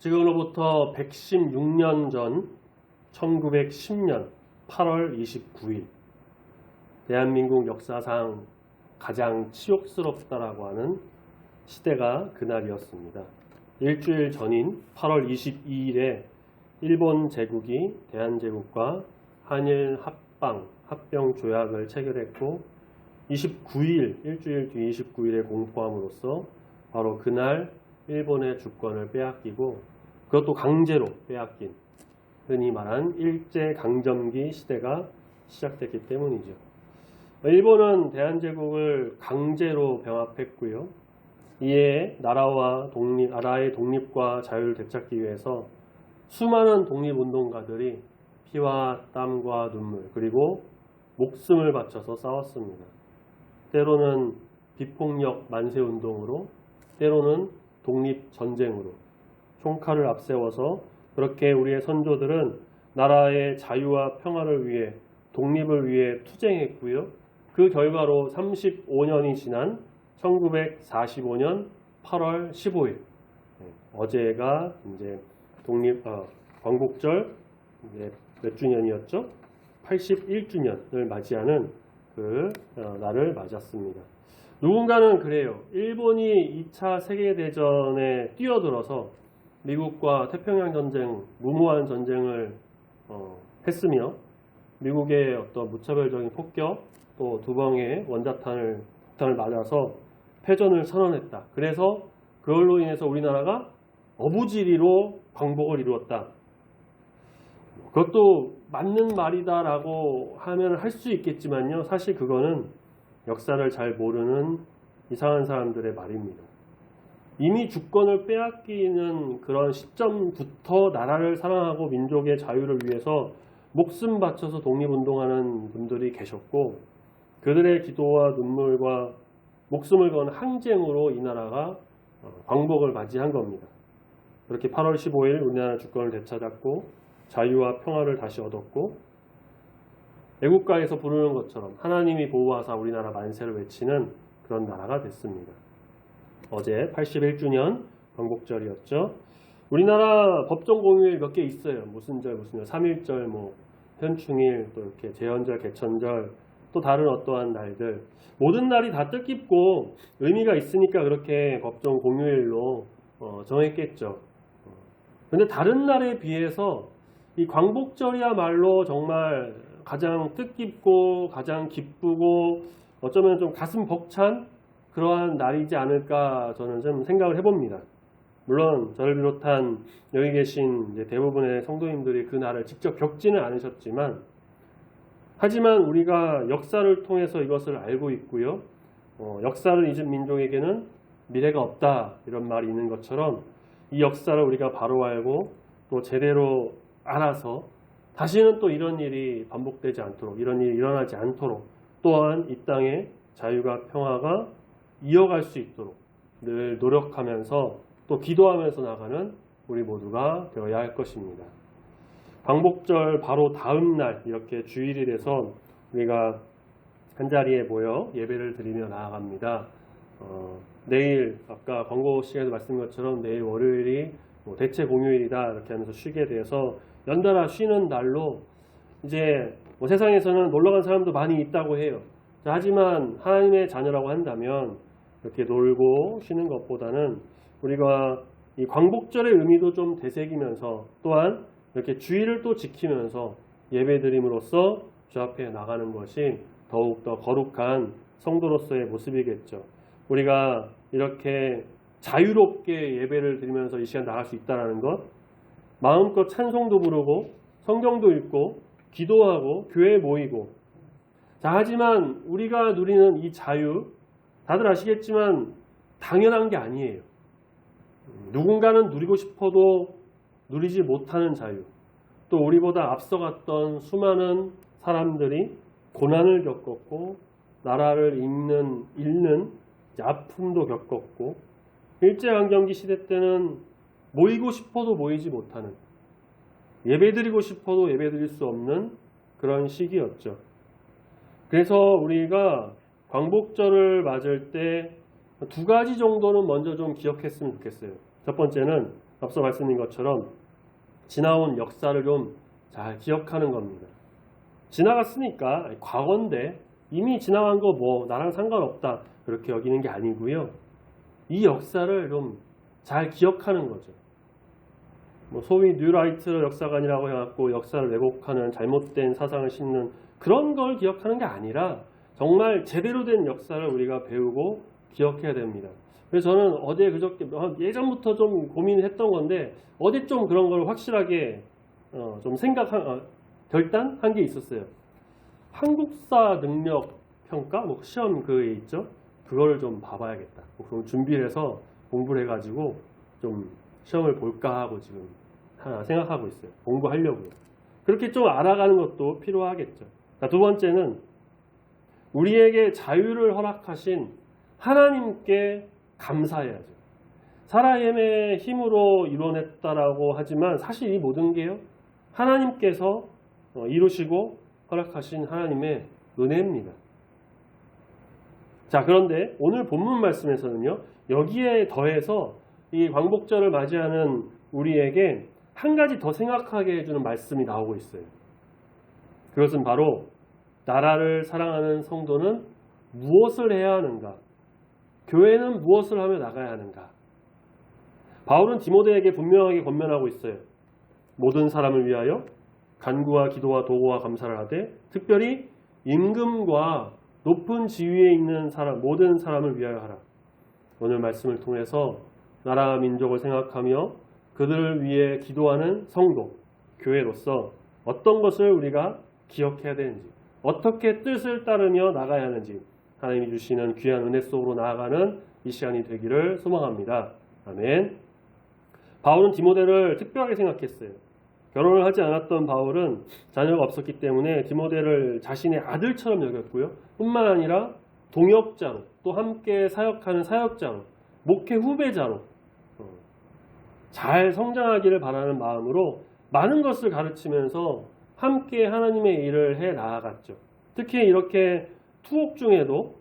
지금으로부터 116년 전 1910년 8월 29일 대한민국 역사상 가장 치욕스럽다라고 하는 시대가 그날이었습니다. 일주일 전인 8월 22일에 일본 제국이 대한제국과 한일 합병 조약을 체결했고 29일, 일주일 뒤 29일에 공포함으로써 바로 그날 일본의 주권을 빼앗기고 그것도 강제로 빼앗긴 흔히 말한 일제강점기 시대가 시작됐기 때문이죠. 일본은 대한제국을 강제로 병합했고요. 이에 나라의 독립과 자유를 되찾기 위해서 수많은 독립운동가들이 피와 땀과 눈물 그리고 목숨을 바쳐서 싸웠습니다. 때로는 비폭력 만세운동으로 때로는 독립전쟁으로 총칼을 앞세워서 그렇게 우리의 선조들은 나라의 자유와 평화를 위해 독립을 위해 투쟁했고요. 그 결과로 35년이 지난 1945년 8월 15일 어제가 이제 광복절 몇 주년이었죠? 81주년을 맞이하는 그 날을 맞았습니다. 누군가는 그래요. 일본이 2차 세계대전에 뛰어들어서 미국과 태평양 전쟁, 무모한 전쟁을 했으며 미국의 어떤 무차별적인 폭격 또 두 방의 원자탄을 맞아서 패전을 선언했다. 그래서 그걸로 인해서 우리나라가 어부지리로 광복을 이루었다. 그것도 맞는 말이다라고 하면 할 수 있겠지만요. 사실 그거는 역사를 잘 모르는 이상한 사람들의 말입니다. 이미 주권을 빼앗기는 그런 시점부터 나라를 사랑하고 민족의 자유를 위해서 목숨 바쳐서 독립운동하는 분들이 계셨고 그들의 기도와 눈물과 목숨을 건 항쟁으로 이 나라가 광복을 맞이한 겁니다. 그렇게 8월 15일 우리나라 주권을 되찾았고 자유와 평화를 다시 얻었고 애국가에서 부르는 것처럼 하나님이 보호하사 우리나라 만세를 외치는 그런 나라가 됐습니다. 어제 81주년 광복절이었죠. 우리나라 법정 공휴일 몇 개 있어요. 무슨 절, 3.1절, 현충일, 또 이렇게 제헌절, 개천절, 또 다른 어떠한 날들. 모든 날이 다 뜻깊고 의미가 있으니까 그렇게 법정 공휴일로 정했겠죠. 근데 다른 날에 비해서 이 광복절이야말로 정말 가장 뜻깊고 가장 기쁘고 어쩌면 좀 가슴 벅찬 그러한 날이지 않을까 저는 좀 생각을 해봅니다. 물론 저를 비롯한 여기 계신 이제 대부분의 성도님들이 그 날을 직접 겪지는 않으셨지만 하지만 우리가 역사를 통해서 이것을 알고 있고요. 역사를 잊은 민족에게는 미래가 없다 이런 말이 있는 것처럼 이 역사를 우리가 바로 알고 또 제대로 알아서 다시는 또 이런 일이 반복되지 않도록 이런 일이 일어나지 않도록 또한 이 땅의 자유가 평화가 이어갈 수 있도록 늘 노력하면서 또 기도하면서 나가는 우리 모두가 되어야 할 것입니다. 광복절 바로 다음 날 이렇게 주일이 돼서 우리가 한자리에 모여 예배를 드리며 나아갑니다. 내일 아까 광고 시간에도 말씀드린 것처럼 내일 월요일이 대체 공휴일이다 이렇게 하면서 쉬게 돼서 연달아 쉬는 날로 이제 세상에서는 놀러간 사람도 많이 있다고 해요. 하지만 하나님의 자녀라고 한다면 이렇게 놀고 쉬는 것보다는 우리가 이 광복절의 의미도 좀 되새기면서 또한 이렇게 주의를 또 지키면서 예배드림으로써 주 앞에 나가는 것이 더욱더 거룩한 성도로서의 모습이겠죠. 우리가 이렇게 자유롭게 예배를 드리면서 이 시간 나갈 수 있다는 것, 마음껏 찬송도 부르고 성경도 읽고 기도하고 교회에 모이고 하지만 우리가 누리는 이 자유 다들 아시겠지만 당연한 게 아니에요. 누군가는 누리고 싶어도 누리지 못하는 자유. 또 우리보다 앞서갔던 수많은 사람들이 고난을 겪었고 나라를 잃는 아픔도 겪었고 일제강점기 시대 때는 모이고 싶어도 모이지 못하는 예배드리고 싶어도 예배드릴 수 없는 그런 시기였죠. 그래서 우리가 광복절을 맞을 때 두 가지 정도는 먼저 좀 기억했으면 좋겠어요. 첫 번째는 앞서 말씀드린 것처럼 지나온 역사를 좀 잘 기억하는 겁니다. 지나갔으니까 과거인데 이미 지나간 거 뭐 나랑 상관없다 그렇게 여기는 게 아니고요. 이 역사를 좀 잘 기억하는 거죠. 뭐 소위 뉴라이트 역사관이라고 해갖고 역사를 왜곡하는 잘못된 사상을 심는 그런 걸 기억하는 게 아니라 정말 제대로 된 역사를 우리가 배우고 기억해야 됩니다. 그래서 저는 어제 그저께 예전부터 좀 고민했던 건데 어제 좀 그런 걸 확실하게 좀 결단한 게 있었어요. 한국사 능력 평가 뭐 시험 그에 있죠. 그거를 좀 봐봐야겠다. 그럼 준비를 해서 공부를 해가지고 좀 시험을 볼까 하고 지금 생각하고 있어요. 공부하려고요. 그렇게 좀 알아가는 것도 필요하겠죠. 자, 두 번째는 우리에게 자유를 허락하신 하나님께 감사해야죠. 사람의 힘으로 이뤄냈다라고 하지만 사실 이 모든 게요. 하나님께서 이루시고 허락하신 하나님의 은혜입니다. 자, 그런데 오늘 본문 말씀에서는요. 여기에 더해서 이 광복절을 맞이하는 우리에게 한 가지 더 생각하게 해주는 말씀이 나오고 있어요. 그것은 바로 나라를 사랑하는 성도는 무엇을 해야 하는가? 교회는 무엇을 하며 나가야 하는가? 바울은 디모데에게 분명하게 권면하고 있어요. 모든 사람을 위하여 간구와 기도와 도구와 감사를 하되 특별히 임금과 높은 지위에 있는 사람, 모든 사람을 위하여 하라. 오늘 말씀을 통해서 나라와 민족을 생각하며 그들을 위해 기도하는 성도, 교회로서 어떤 것을 우리가 기억해야 되는지, 어떻게 뜻을 따르며 나가야 하는지 하나님이 주시는 귀한 은혜 속으로 나아가는 이 시간이 되기를 소망합니다. 아멘. 바울은 디모데를 특별하게 생각했어요. 결혼을 하지 않았던 바울은 자녀가 없었기 때문에 디모데를 자신의 아들처럼 여겼고요. 뿐만 아니라 동역자로 또 함께 사역하는 사역자로 목회 후배자로 잘 성장하기를 바라는 마음으로 많은 것을 가르치면서 함께 하나님의 일을 해 나아갔죠. 특히 이렇게 투옥 중에도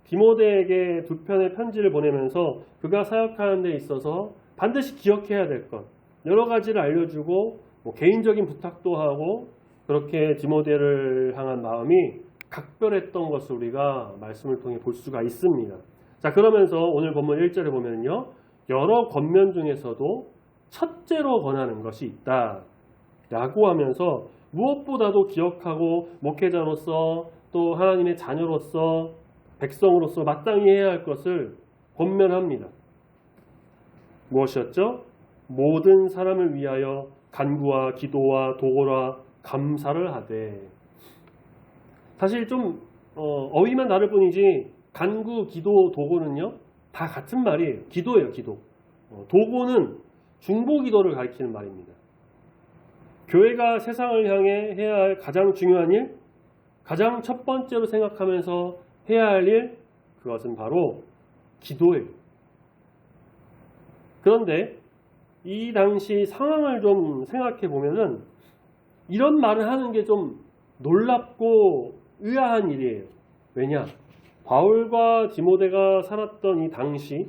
디모데에게 두 편의 편지를 보내면서 그가 사역하는 데 있어서 반드시 기억해야 될 것 여러 가지를 알려주고 개인적인 부탁도 하고 그렇게 디모데를 향한 마음이 각별했던 것을 우리가 말씀을 통해 볼 수가 있습니다. 자, 그러면서 오늘 본문 1절에 보면요. 여러 권면 중에서도 첫째로 권하는 것이 있다. 라고 하면서 무엇보다도 기억하고 목회자로서 또 하나님의 자녀로서 백성으로서 마땅히 해야 할 것을 권면합니다. 무엇이었죠? 모든 사람을 위하여 간구와 기도와 도구와 감사를 하되. 사실 좀 어휘만 다를 뿐이지 간구, 기도, 도구는요 다 같은 말이에요. 기도예요, 기도. 도구는 중보기도를 가리키는 말입니다. 교회가 세상을 향해 해야 할 가장 중요한 일, 가장 첫 번째로 생각하면서 해야 할 일, 그것은 바로 기도예요. 그런데 이 당시 상황을 좀 생각해 보면은 이런 말을 하는 게 좀 놀랍고 의아한 일이에요. 왜냐? 바울과 디모데가 살았던 이 당시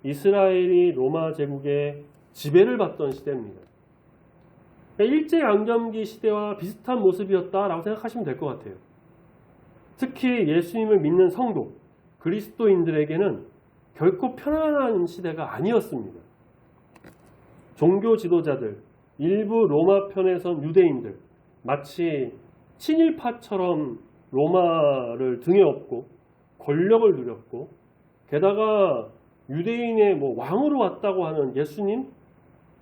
이스라엘이 로마 제국의 지배를 받던 시대입니다. 일제강점기 시대와 비슷한 모습이었다라고 생각하시면 될 것 같아요. 특히 예수님을 믿는 성도, 그리스도인들에게는 결코 편안한 시대가 아니었습니다. 종교 지도자들, 일부 로마 편에선 유대인들, 마치 친일파처럼 로마를 등에 업고 권력을 누렸고 게다가 유대인의 왕으로 왔다고 하는 예수님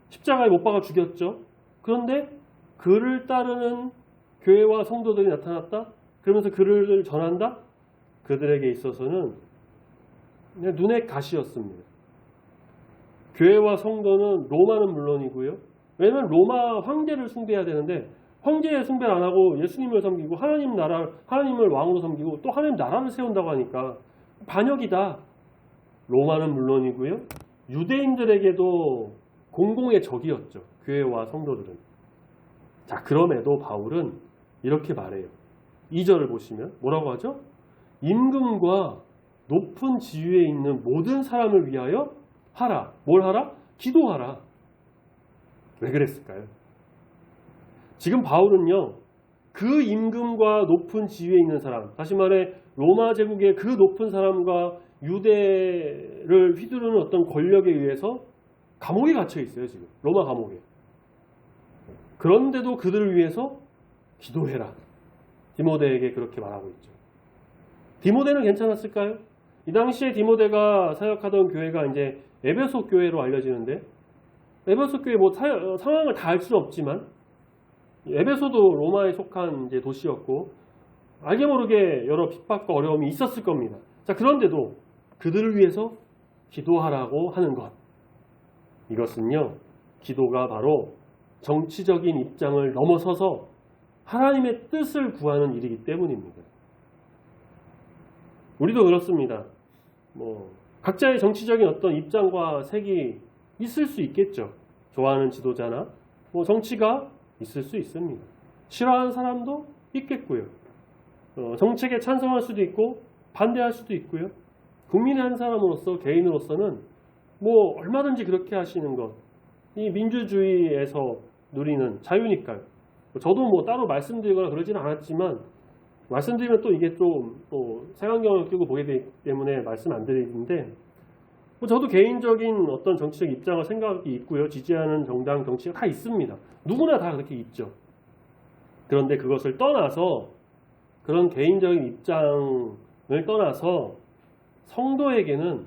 십자가에 못 박아 죽였죠. 그런데 그를 따르는 교회와 성도들이 나타났다. 그러면서 그를 전한다. 그들에게 있어서는 그냥 눈의 가시였습니다. 교회와 성도는 로마는 물론이고요. 왜냐하면 로마 황제를 숭배해야 되는데 황제의 숭배를 안 하고 예수님을 섬기고 하나님을 왕으로 섬기고 또 하나님 나라를 세운다고 하니까 반역이다. 로마는 물론이고요. 유대인들에게도 공공의 적이었죠. 교회와 성도들은. 자, 그럼에도 바울은 이렇게 말해요. 2절을 보시면 뭐라고 하죠? 임금과 높은 지위에 있는 모든 사람을 위하여 하라. 뭘 하라? 기도하라. 왜 그랬을까요? 지금 바울은요, 그 임금과 높은 지위에 있는 사람, 다시 말해 로마 제국의 그 높은 사람과 유대를 휘두르는 어떤 권력에 의해서 감옥에 갇혀 있어요. 지금 로마 감옥에. 그런데도 그들을 위해서 기도해라. 디모데에게 그렇게 말하고 있죠. 디모데는 괜찮았을까요? 이 당시에 디모데가 사역하던 교회가 이제 에베소 교회로 알려지는데, 에베소 교회 뭐 상황을 다 알 수는 없지만 에베소도 로마에 속한 이제 도시였고 알게 모르게 여러 핍박과 어려움이 있었을 겁니다. 자, 그런데도 그들을 위해서 기도하라고 하는 것, 이것은요, 기도가 바로 정치적인 입장을 넘어서서 하나님의 뜻을 구하는 일이기 때문입니다. 우리도 그렇습니다. 각자의 정치적인 어떤 입장과 색이 있을 수 있겠죠. 좋아하는 지도자나 정치가 있을 수 있습니다. 싫어하는 사람도 있겠고요. 정책에 찬성할 수도 있고 반대할 수도 있고요. 국민의 한 사람으로서, 개인으로서는 얼마든지 그렇게 하시는 것, 이 민주주의에서 누리는 자유니까요. 저도 따로 말씀드리거나 그러지는 않았지만, 말씀드리면 또 이게 또 색안경을 끼고 보게 되기 때문에 말씀 안 드리는데, 저도 개인적인 어떤 정치적 입장과 생각이 있고요. 지지하는 정당, 정치가 다 있습니다. 누구나 다 그렇게 있죠. 그런데 그것을 떠나서, 그런 개인적인 입장을 떠나서 성도에게는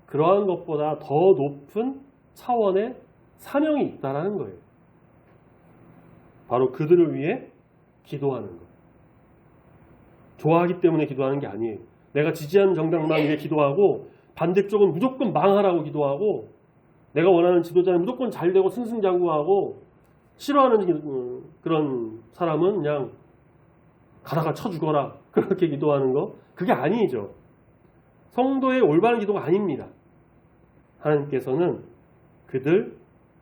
그러한 것보다 더 높은 차원의 사명이 있다는 거예요. 바로 그들을 위해 기도하는 것. 좋아하기 때문에 기도하는 게 아니에요. 내가 지지하는 정당만 위해 기도하고 반대쪽은 무조건 망하라고 기도하고 내가 원하는 지도자는 무조건 잘되고 승승장구하고 싫어하는 그런 사람은 그냥 가다가 쳐 죽어라, 그렇게 기도하는 거, 그게 아니죠. 성도의 올바른 기도가 아닙니다. 하나님께서는 그들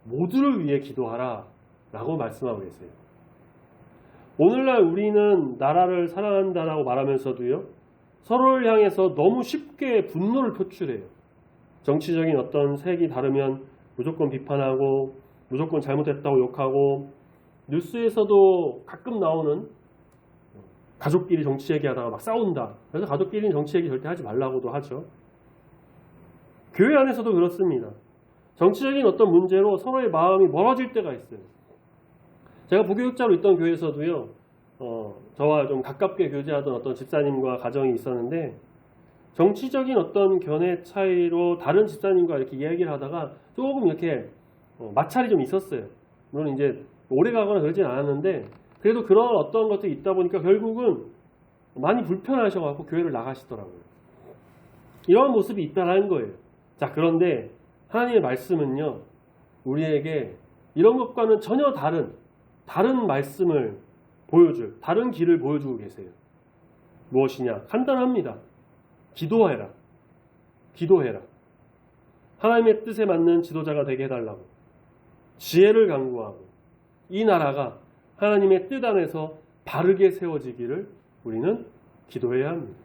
모두를 위해 기도하라 라고 말씀하고 계세요. 오늘날 우리는 나라를 사랑한다라고 말하면서도요, 서로를 향해서 너무 쉽게 분노를 표출해요. 정치적인 어떤 색이 다르면 무조건 비판하고 무조건 잘못했다고 욕하고, 뉴스에서도 가끔 나오는 가족끼리 정치 얘기하다가 막 싸운다. 그래서 가족끼리는 정치 얘기 절대 하지 말라고도 하죠. 교회 안에서도 그렇습니다. 정치적인 어떤 문제로 서로의 마음이 멀어질 때가 있어요. 제가 부교육자로 있던 교회에서도요, 저와 좀 가깝게 교제하던 어떤 집사님과 가정이 있었는데, 정치적인 어떤 견해 차이로 다른 집사님과 이렇게 이야기를 하다가 조금 이렇게 마찰이 좀 있었어요. 물론 이제 오래 가거나 그러진 않았는데, 그래도 그런 어떤 것들이 있다 보니까 결국은 많이 불편하셔가지고 교회를 나가시더라고요. 이런 모습이 있다는 거예요. 자, 그런데 하나님의 말씀은요, 우리에게 이런 것과는 전혀 다른 말씀을 보여줄, 다른 길을 보여주고 계세요. 무엇이냐? 간단합니다. 기도해라. 기도해라. 하나님의 뜻에 맞는 지도자가 되게 해달라고. 지혜를 강구하고 이 나라가 하나님의 뜻 안에서 바르게 세워지기를 우리는 기도해야 합니다.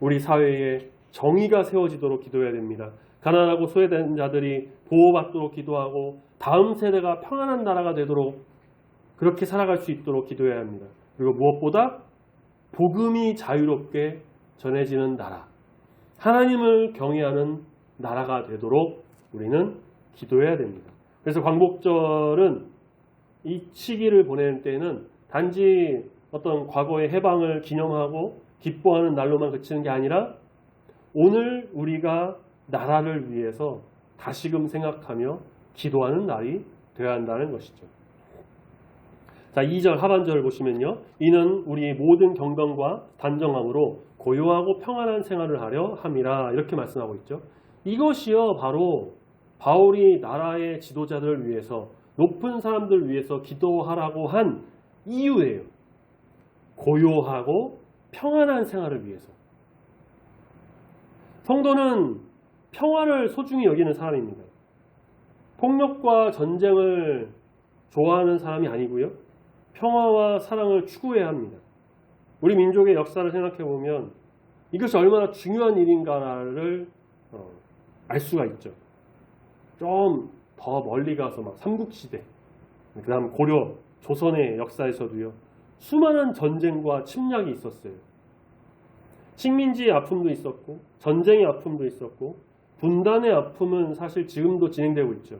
우리 사회에 정의가 세워지도록 기도해야 됩니다. 가난하고 소외된 자들이 보호받도록 기도하고 다음 세대가 평안한 나라가 되도록 그렇게 살아갈 수 있도록 기도해야 합니다. 그리고 무엇보다 복음이 자유롭게 전해지는 나라, 하나님을 경외하는 나라가 되도록 우리는 기도해야 됩니다. 그래서 광복절은 이 시기를 보내는 때는 단지 어떤 과거의 해방을 기념하고 기뻐하는 날로만 그치는 게 아니라 오늘 우리가 나라를 위해서 다시금 생각하며 기도하는 날이 되어야 한다는 것이죠. 자, 2절 하반절을 보시면요. 이는 우리 모든 경건과 단정함으로 고요하고 평안한 생활을 하려 함이라, 이렇게 말씀하고 있죠. 이것이요, 바로 바울이 나라의 지도자들을 위해서, 높은 사람들을 위해서 기도하라고 한 이유예요. 고요하고 평안한 생활을 위해서. 성도는 평화를 소중히 여기는 사람입니다. 폭력과 전쟁을 좋아하는 사람이 아니고요, 평화와 사랑을 추구해야 합니다. 우리 민족의 역사를 생각해 보면 이것이 얼마나 중요한 일인가를 알 수가 있죠. 좀 더 멀리 가서 막 삼국시대, 그 다음 고려, 조선의 역사에서도요. 수많은 전쟁과 침략이 있었어요. 식민지의 아픔도 있었고 전쟁의 아픔도 있었고 분단의 아픔은 사실 지금도 진행되고 있죠.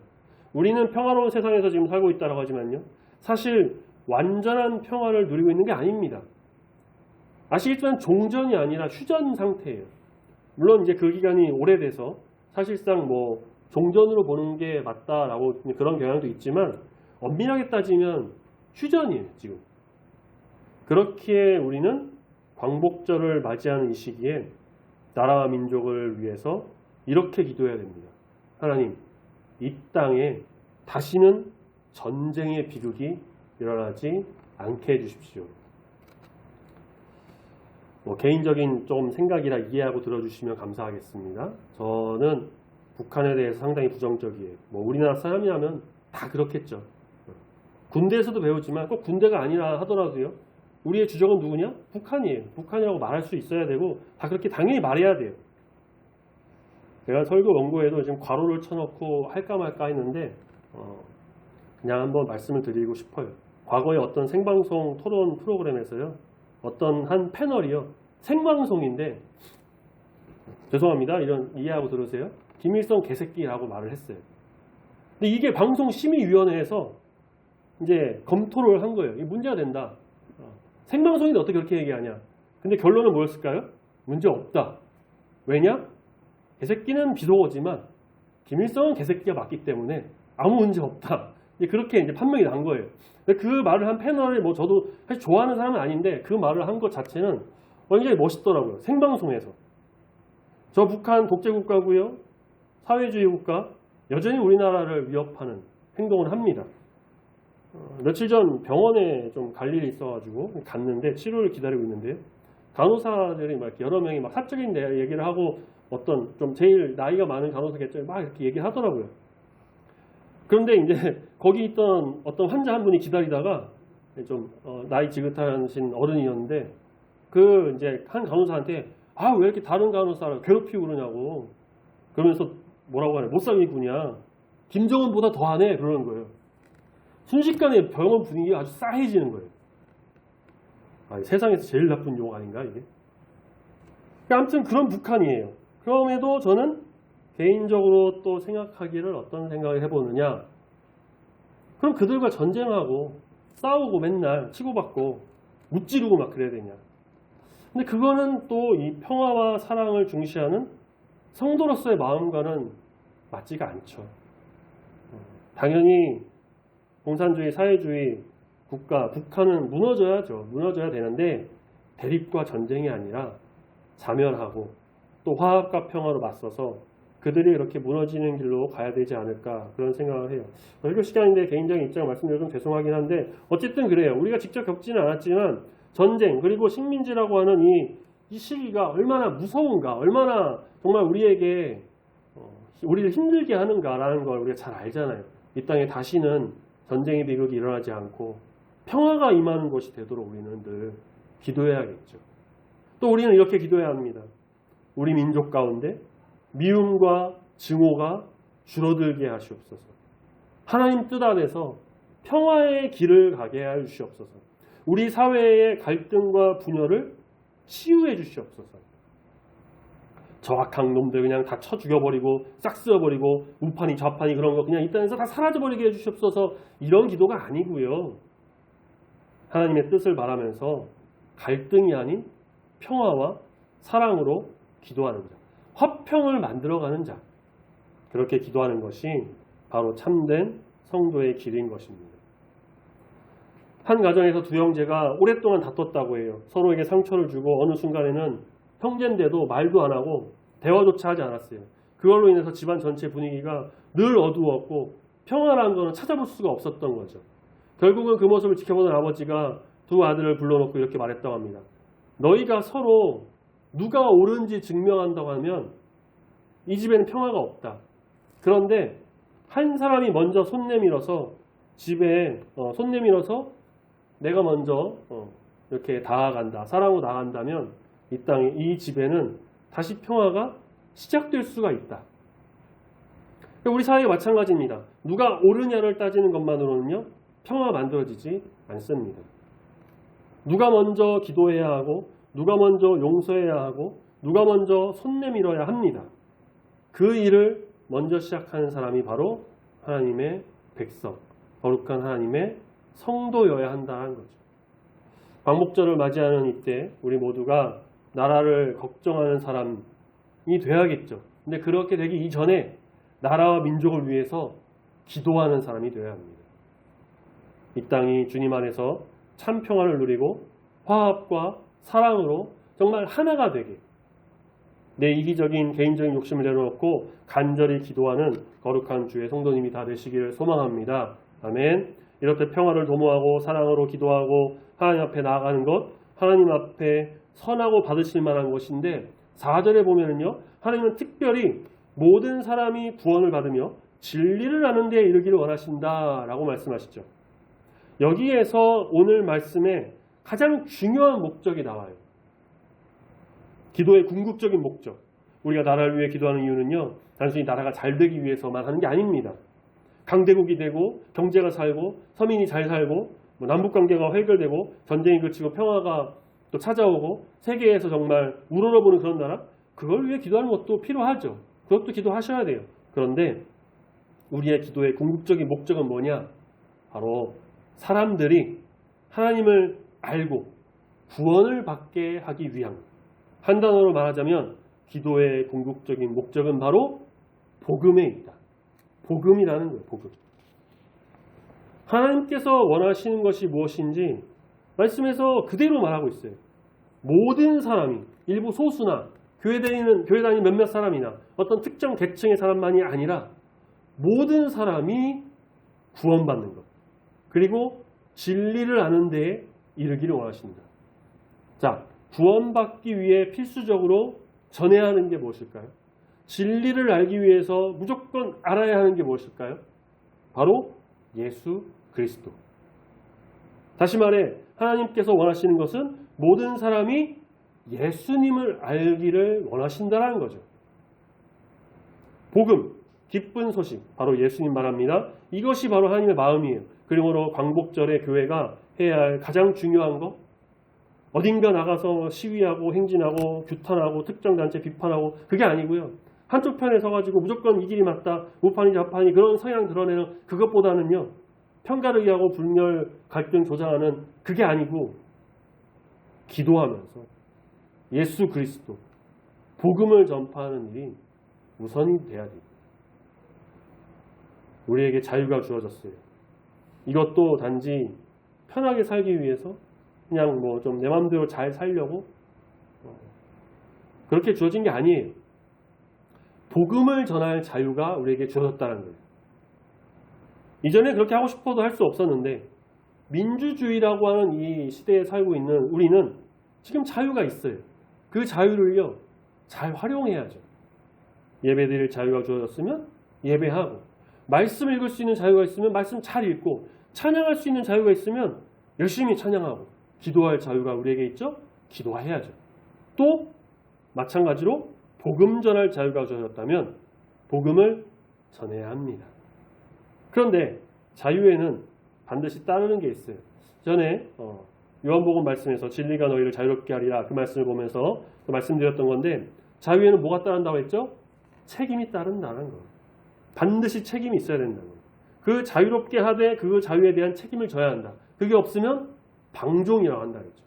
우리는 평화로운 세상에서 지금 살고 있다고 하지만요. 사실 완전한 평화를 누리고 있는 게 아닙니다. 아시겠지만 종전이 아니라 휴전 상태예요. 물론 이제 그 기간이 오래돼서 사실상 뭐 종전으로 보는 게 맞다라고 그런 경향도 있지만 엄밀하게 따지면 휴전이에요, 지금. 그렇기에 우리는 광복절을 맞이하는 이 시기에 나라와 민족을 위해서 이렇게 기도해야 됩니다. 하나님, 이 땅에 다시는 전쟁의 비극이 일어나지 않게 해주십시오. 뭐 개인적인 좀 생각이라 이해하고 들어주시면 감사하겠습니다. 저는 북한에 대해서 상당히 부정적이에요. 뭐 우리나라 사람이라면 다 그렇겠죠. 군대에서도 배우지만 꼭 군대가 아니라 하더라도요. 우리의 주적은 누구냐? 북한이에요. 북한이라고 말할 수 있어야 되고 다 그렇게 당연히 말해야 돼요. 제가 설교 원고에도 지금 괄호를 쳐놓고 할까 말까 했는데 그냥 한번 말씀을 드리고 싶어요. 과거에 어떤 생방송 토론 프로그램에서요. 어떤 한 패널이요. 생방송인데 죄송합니다. 이런 이해하고 들으세요. 김일성 개새끼라고 말을 했어요. 근데 이게 방송심의위원회에서 이제 검토를 한 거예요. 이게 문제가 된다. 생방송인데 어떻게 그렇게 얘기하냐. 근데 결론은 뭐였을까요? 문제 없다. 왜냐? 개새끼는 비속어지만 김일성은 개새끼가 맞기 때문에 아무 문제 없다. 그렇게 이제 판명이 난 거예요. 그 말을 한 패널을 뭐 저도 사실 좋아하는 사람은 아닌데 그 말을 한 것 자체는 굉장히 멋있더라고요. 생방송에서. 저 북한 독재국가고요. 사회주의 국가 여전히 우리나라를 위협하는 행동을 합니다. 며칠 전 병원에 좀 갈 일이 있어가지고 갔는데 치료를 기다리고 있는데 간호사들이 막 여러 명이 막 사적인 얘기를 하고 어떤 좀 제일 나이가 많은 간호사겠죠. 막 이렇게 얘기를 하더라고요. 그런데 이제 거기 있던 어떤 환자 한 분이 기다리다가 좀 나이 지긋하신 어른이었는데 그 이제 한 간호사한테 아, 왜 이렇게 다른 간호사를 괴롭히고 그러냐고 그러면서 뭐라고 하냐. 못살겠구냐. 김정은보다 더하네 그러는 거예요. 순식간에 병원 분위기가 아주 싸해지는 거예요. 세상에서 제일 나쁜 욕 아닌가 이게? 아무튼 그런 북한이에요. 그럼에도 저는 개인적으로 또 생각하기를 어떤 생각을 해보느냐. 그럼 그들과 전쟁하고 싸우고 맨날 치고받고 무찌르고 막 그래야 되냐. 근데 그거는 또 이 평화와 사랑을 중시하는 성도로서의 마음과는 맞지가 않죠. 당연히 공산주의, 사회주의 국가, 북한은 무너져야죠. 무너져야 되는데 대립과 전쟁이 아니라 자멸하고 또 화합과 평화로 맞서서 그들이 이렇게 무너지는 길로 가야 되지 않을까 그런 생각을 해요. 설교 시간인데 개인적인 입장을 말씀드려서 좀 죄송하긴 한데 어쨌든 그래요. 우리가 직접 겪지는 않았지만 전쟁 그리고 식민지라고 하는 이 시기가 얼마나 무서운가 얼마나 정말 우리에게 우리를 힘들게 하는가라는 걸 우리가 잘 알잖아요. 이 땅에 다시는 전쟁의 비극이 일어나지 않고 평화가 임하는 것이 되도록 우리는 늘 기도해야겠죠. 또 우리는 이렇게 기도해야 합니다. 우리 민족 가운데 미움과 증오가 줄어들게 하시옵소서. 하나님 뜻 안에서 평화의 길을 가게 하여 주시옵소서. 우리 사회의 갈등과 분열을 치유해 주시옵소서. 저 악한 놈들 그냥 다 쳐 죽여버리고 싹 쓸어버리고 우파니 좌파니 그런 거 그냥 이 땅에서 다 사라져버리게 해주시옵소서. 이런 기도가 아니고요. 하나님의 뜻을 바라면서 갈등이 아닌 평화와 사랑으로 기도하는 자. 화평을 만들어가는 자. 그렇게 기도하는 것이 바로 참된 성도의 길인 것입니다. 한 가정에서 두 형제가 오랫동안 다퉜다고 해요. 서로에게 상처를 주고 어느 순간에는 형제인데도 말도 안 하고 대화조차 하지 않았어요. 그걸로 인해서 집안 전체 분위기가 늘 어두웠고 평화라는 것은 찾아볼 수가 없었던 거죠. 결국은 그 모습을 지켜보는 아버지가 두 아들을 불러놓고 이렇게 말했다고 합니다. 너희가 서로 누가 옳은지 증명한다고 하면 이 집에는 평화가 없다. 그런데 한 사람이 먼저 손 내밀어서 집에 손 내밀어서 내가 먼저 이렇게 다가간다. 사랑으로 나간다면 이 땅에 이 집에는 다시 평화가 시작될 수가 있다. 우리 사회에 마찬가지입니다. 누가 옳으냐를 따지는 것만으로는요, 평화가 만들어지지 않습니다. 누가 먼저 기도해야 하고, 누가 먼저 용서해야 하고, 누가 먼저 손 내밀어야 합니다. 그 일을 먼저 시작하는 사람이 바로 하나님의 백성, 거룩한 하나님의 성도여야 한다는 거죠. 광복절을 맞이하는 이때 우리 모두가 나라를 걱정하는 사람이 돼야겠죠. 근데 그렇게 되기 이전에 나라와 민족을 위해서 기도하는 사람이 되어야 합니다. 이 땅이 주님 안에서 참 평화를 누리고 화합과 사랑으로 정말 하나가 되게, 내 이기적인 개인적인 욕심을 내려놓고 간절히 기도하는 거룩한 주의 성도님이 다 되시기를 소망합니다. 아멘. 이렇게 평화를 도모하고 사랑으로 기도하고 하나님 앞에 나아가는 것, 하나님 앞에 선하고 받으실 만한 것인데, 4절에 보면은요, 하나님은 특별히 모든 사람이 구원을 받으며 진리를 아는 데 이르기를 원하신다라고 말씀하시죠. 여기에서 오늘 말씀에 가장 중요한 목적이 나와요. 기도의 궁극적인 목적. 우리가 나라를 위해 기도하는 이유는요, 단순히 나라가 잘 되기 위해서만 하는 게 아닙니다. 강대국이 되고 경제가 살고 서민이 잘 살고 남북관계가 해결되고 전쟁이 그치고 평화가 또 찾아오고 세계에서 정말 우러러보는 그런 나라, 그걸 위해 기도하는 것도 필요하죠. 그것도 기도하셔야 돼요. 그런데 우리의 기도의 궁극적인 목적은 뭐냐? 바로 사람들이 하나님을 알고 구원을 받게 하기 위함. 한 단어로 말하자면 기도의 궁극적인 목적은 바로 복음에 있다. 복음이라는 거예요. 복음. 하나님께서 원하시는 것이 무엇인지 말씀에서 그대로 말하고 있어요. 모든 사람이, 일부 소수나 교회 다니는 몇몇 사람이나 어떤 특정 계층의 사람만이 아니라 모든 사람이 구원받는 것, 그리고 진리를 아는 데에 이르기를 원하십니다. 자, 구원받기 위해 필수적으로 전해야 하는 게 무엇일까요? 진리를 알기 위해서 무조건 알아야 하는 게 무엇일까요? 바로 예수 그리스도. 다시 말해, 하나님께서 원하시는 것은 모든 사람이 예수님을 알기를 원하신다는 거죠. 복음, 기쁜 소식, 바로 예수님 말합니다. 이것이 바로 하나님의 마음이에요. 그러므로 광복절에 교회가 해야 할 가장 중요한 것, 어딘가 나가서 시위하고 행진하고 규탄하고 특정 단체 비판하고, 그게 아니고요. 한쪽 편에 서가지고 무조건 이 길이 맞다, 우판이 좌판이, 그런 성향 드러내는 그것보다는요, 편가르기 하고 분열 갈등 조장하는 그게 아니고, 기도하면서 예수 그리스도 복음을 전파하는 일이 우선이 돼야 돼요. 우리에게 자유가 주어졌어요. 이것도 단지 편하게 살기 위해서 그냥 뭐 좀 내 마음대로 잘 살려고 그렇게 주어진 게 아니에요. 복음을 전할 자유가 우리에게 주어졌다는 거예요. 이전에 그렇게 하고 싶어도 할 수 없었는데, 민주주의라고 하는 이 시대에 살고 있는 우리는 지금 자유가 있어요. 그 자유를요, 잘 활용해야죠. 예배드릴 자유가 주어졌으면 예배하고, 말씀 읽을 수 있는 자유가 있으면 말씀 잘 읽고, 찬양할 수 있는 자유가 있으면 열심히 찬양하고, 기도할 자유가 우리에게 있죠? 기도해야죠. 또 마찬가지로 복음 전할 자유가 주어졌다면 복음을 전해야 합니다. 그런데 자유에는 반드시 따르는 게 있어요. 전에 요한복음 말씀에서 진리가 너희를 자유롭게 하리라, 그 말씀을 보면서 말씀드렸던 건데, 자유에는 뭐가 따른다고 했죠? 책임이 따른다는 거예요. 반드시 책임이 있어야 된다는 거예요. 그 자유롭게 하되 그 자유에 대한 책임을 져야 한다. 그게 없으면 방종이라고 한다 그랬죠.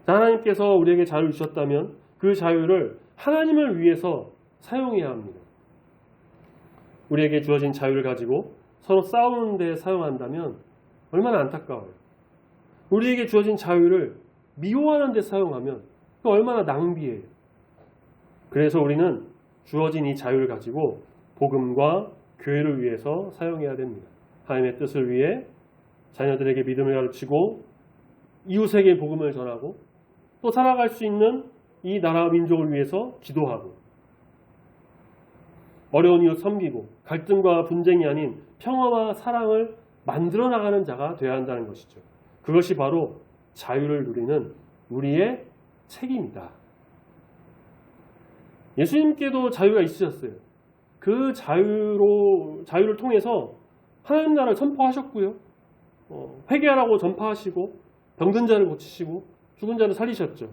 하나님께서 우리에게 자유를 주셨다면 그 자유를 하나님을 위해서 사용해야 합니다. 우리에게 주어진 자유를 가지고 서로 싸우는 데 사용한다면 얼마나 안타까워요. 우리에게 주어진 자유를 미워하는 데 사용하면 그 얼마나 낭비예요. 그래서 우리는 주어진 이 자유를 가지고 복음과 교회를 위해서 사용해야 됩니다. 하나님의 뜻을 위해 자녀들에게 믿음을 가르치고 이웃에게 복음을 전하고, 또 살아갈 수 있는 이 나라와 민족을 위해서 기도하고, 어려운 이웃 섬기고, 갈등과 분쟁이 아닌 평화와 사랑을 만들어 나가는 자가 되어야 한다는 것이죠. 그것이 바로 자유를 누리는 우리의 책임이다. 예수님께도 자유가 있으셨어요. 그 자유를 통해서 하나님 나라를 선포하셨고요. 회개하라고 전파하시고 병든 자를 고치시고 죽은 자를 살리셨죠.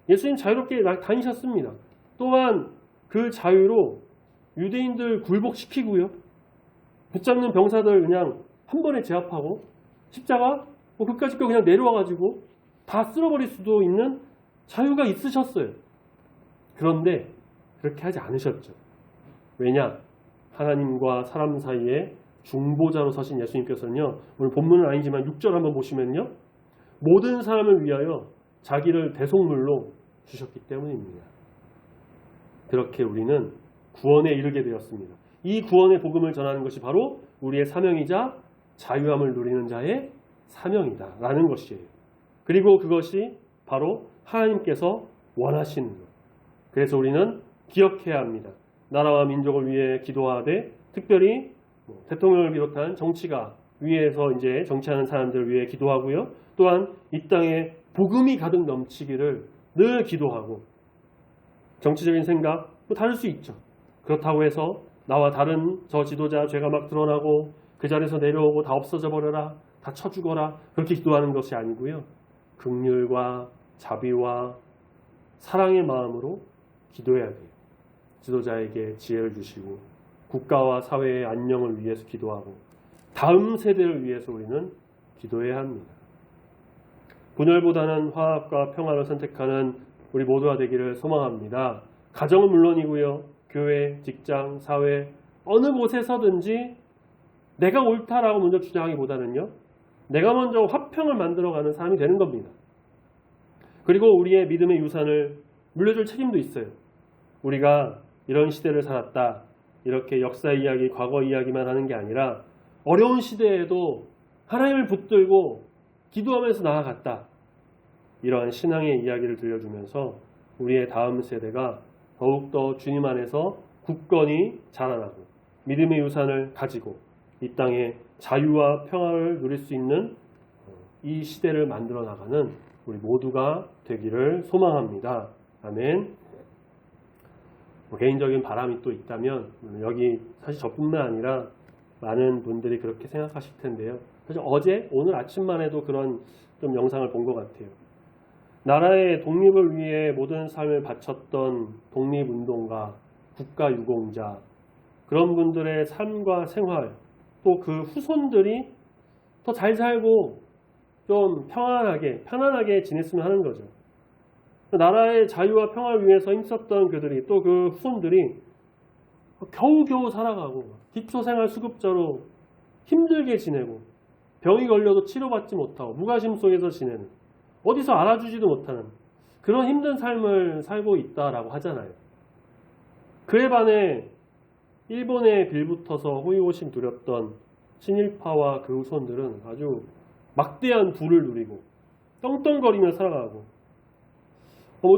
예수님 자유롭게 다니셨습니다. 또한 그 자유로 유대인들 굴복시키고요. 붙잡는 병사들 그냥 한 번에 제압하고 십자가 그까짓 거 그냥 내려와가지고 다 쓸어버릴 수도 있는 자유가 있으셨어요. 그런데 그렇게 하지 않으셨죠. 왜냐? 하나님과 사람 사이에 중보자로 서신 예수님께서는요. 오늘 본문은 아니지만 6절 한번 보시면요. 모든 사람을 위하여 자기를 대속물로 주셨기 때문입니다. 그렇게 우리는 구원에 이르게 되었습니다. 이 구원의 복음을 전하는 것이 바로 우리의 사명이자 자유함을 누리는 자의 사명이다 라는 것이에요. 그리고 그것이 바로 하나님께서 원하시는 것. 그래서 우리는 기억해야 합니다. 나라와 민족을 위해 기도하되 특별히 대통령을 비롯한 정치가 위에서 이제 정치하는 사람들을 위해 기도하고요. 또한 이 땅에 복음이 가득 넘치기를 늘 기도하고 정치적인 생각 다를 수 있죠. 그렇다고 해서 나와 다른 저 지도자 죄가 막 드러나고 그 자리에서 내려오고 다 없어져 버려라. 다 쳐 죽어라. 그렇게 기도하는 것이 아니고요. 긍휼과 자비와 사랑의 마음으로 기도해야 돼요. 지도자에게 지혜를 주시고 국가와 사회의 안녕을 위해서 기도하고 다음 세대를 위해서 우리는 기도해야 합니다. 분열보다는 화합과 평화를 선택하는 우리 모두가 되기를 소망합니다. 가정은 물론이고요. 교회, 직장, 사회 어느 곳에서든지 내가 옳다라고 먼저 주장하기보다는요. 내가 먼저 화평을 만들어가는 사람이 되는 겁니다. 그리고 우리의 믿음의 유산을 물려줄 책임도 있어요. 우리가 이런 시대를 살았다. 이렇게 역사 이야기, 과거 이야기만 하는 게 아니라 어려운 시대에도 하나님을 붙들고 기도하면서 나아갔다. 이러한 신앙의 이야기를 들려주면서 우리의 다음 세대가 더욱더 주님 안에서 굳건히 자라나고 믿음의 유산을 가지고 이 땅에 자유와 평화를 누릴 수 있는 이 시대를 만들어 나가는 우리 모두가 되기를 소망합니다. 아멘. 개인적인 바람이 또 있다면 여기 사실 저뿐만 아니라 많은 분들이 그렇게 생각하실 텐데요. 사실 어제 오늘 아침만 해도 그런 좀 영상을 본 것 같아요. 나라의 독립을 위해 모든 삶을 바쳤던 독립운동가, 국가유공자 그런 분들의 삶과 생활 또 그 후손들이 더 잘 살고 좀 편안하게 지냈으면 하는 거죠. 나라의 자유와 평화를 위해서 힘썼던 그들이 또 그 후손들이 겨우겨우 살아가고 기초생활수급자로 힘들게 지내고 병이 걸려도 치료받지 못하고 무관심 속에서 지내는 어디서 알아주지도 못하는 그런 힘든 삶을 살고 있다라고 하잖아요. 그에 반해 일본에 빌붙어서 호의호심 누렸던 친일파와 그 후손들은 아주 막대한 부를 누리고 떵떵거리며 살아가고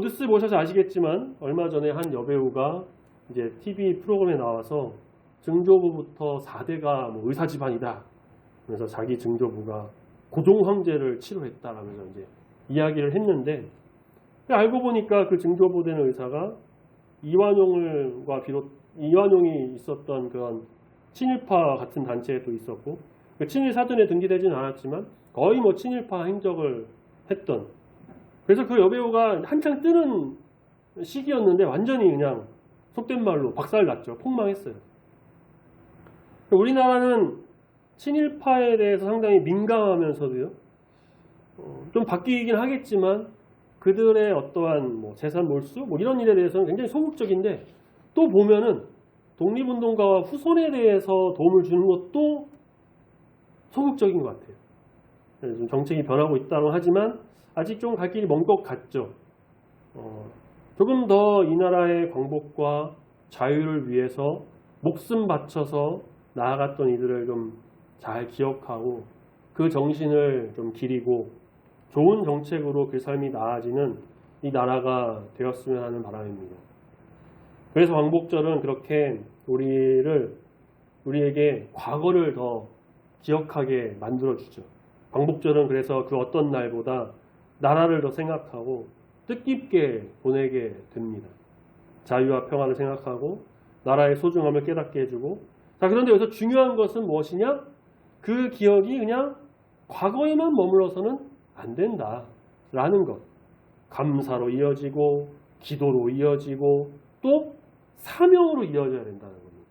뉴스 보셔서 아시겠지만 얼마 전에 한 여배우가 이제 TV 프로그램에 나와서 증조부부터 4대가 의사 집안이다. 그래서 자기 증조부가 고종 황제를 치료했다라면서 이제 이야기를 했는데 알고 보니까 그 증조부되는 의사가 이완용이 있었던 그런 친일파 같은 단체에도 있었고 그 친일 사전에 등기되지는 않았지만 거의 친일파 행적을 했던 그래서 그 여배우가 한창 뜨는 시기였는데 완전히 그냥 속된 말로 박살났죠. 폭망했어요. 우리나라는 친일파에 대해서 상당히 민감하면서도요. 좀 바뀌긴 하겠지만 그들의 어떠한 재산 몰수 이런 일에 대해서는 굉장히 소극적인데 또 보면은 독립운동가와 후손에 대해서 도움을 주는 것도 소극적인 것 같아요. 좀 정책이 변하고 있다고 하지만 아직 좀 갈 길이 먼 것 같죠. 조금 더 이 나라의 광복과 자유를 위해서 목숨 바쳐서 나아갔던 이들을 좀 잘 기억하고 그 정신을 좀 기리고 좋은 정책으로 그 삶이 나아지는 이 나라가 되었으면 하는 바람입니다. 그래서 광복절은 그렇게 우리에게 과거를 더 기억하게 만들어주죠. 광복절은 그래서 그 어떤 날보다 나라를 더 생각하고 뜻깊게 보내게 됩니다. 자유와 평화를 생각하고 나라의 소중함을 깨닫게 해주고, 자, 그런데 여기서 중요한 것은 무엇이냐? 그 기억이 그냥 과거에만 머물러서는 안 된다라는 것. 감사로 이어지고, 기도로 이어지고, 또 사명으로 이어져야 된다는 겁니다.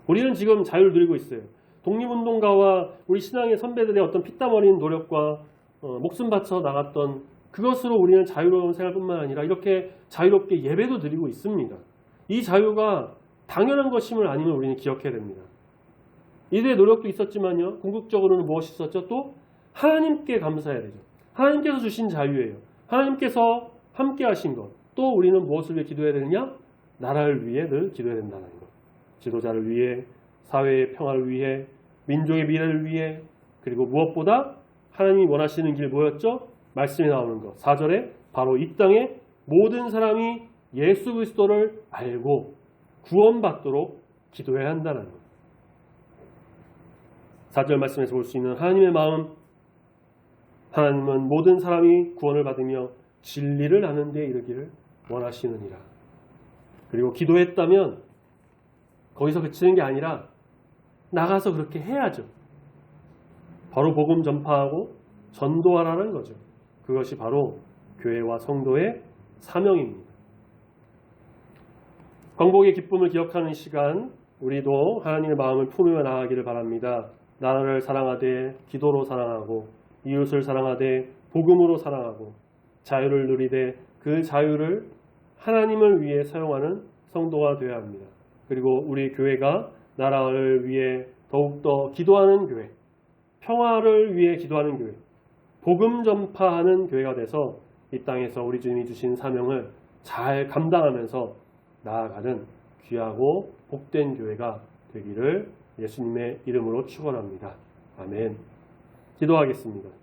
우리는 지금 자유를 누리고 있어요. 독립운동가와 우리 신앙의 선배들의 어떤 피땀 어린 노력과 목숨 바쳐 나갔던 그것으로 우리는 자유로운 생활뿐만 아니라 이렇게 자유롭게 예배도 드리고 있습니다. 이 자유가 당연한 것임을 아님을 우리는 기억해야 됩니다. 이들의 노력도 있었지만요. 궁극적으로는 무엇이 있었죠? 또 하나님께 감사해야 되죠. 하나님께서 주신 자유예요. 하나님께서 함께 하신 것. 또 우리는 무엇을 위해 기도해야 되느냐? 나라를 위해 늘 기도해야 된다는 것. 지도자를 위해, 사회의 평화를 위해, 민족의 미래를 위해, 그리고 무엇보다 하나님이 원하시는 길 뭐였죠? 말씀에 나오는 것. 4절에 바로 이 땅에 모든 사람이 예수 그리스도를 알고 구원받도록 기도해야 한다는 것. 4절 말씀에서 볼 수 있는 하나님의 마음, 하나님은 모든 사람이 구원을 받으며 진리를 아는 데 이르기를 원하시느니라. 그리고 기도했다면 거기서 그치는 게 아니라 나가서 그렇게 해야죠. 바로 복음 전파하고 전도하라는 거죠. 그것이 바로 교회와 성도의 사명입니다. 광복의 기쁨을 기억하는 시간, 우리도 하나님의 마음을 품으며 나아가기를 바랍니다. 나라를 사랑하되 기도로 사랑하고 이웃을 사랑하되 복음으로 사랑하고 자유를 누리되 그 자유를 하나님을 위해 사용하는 성도가 되어야 합니다. 그리고 우리 교회가 나라를 위해 더욱더 기도하는 교회, 평화를 위해 기도하는 교회, 복음 전파하는 교회가 돼서 이 땅에서 우리 주님이 주신 사명을 잘 감당하면서 나아가는 귀하고 복된 교회가 되기를 예수님의 이름으로 축원합니다. 아멘. 기도하겠습니다.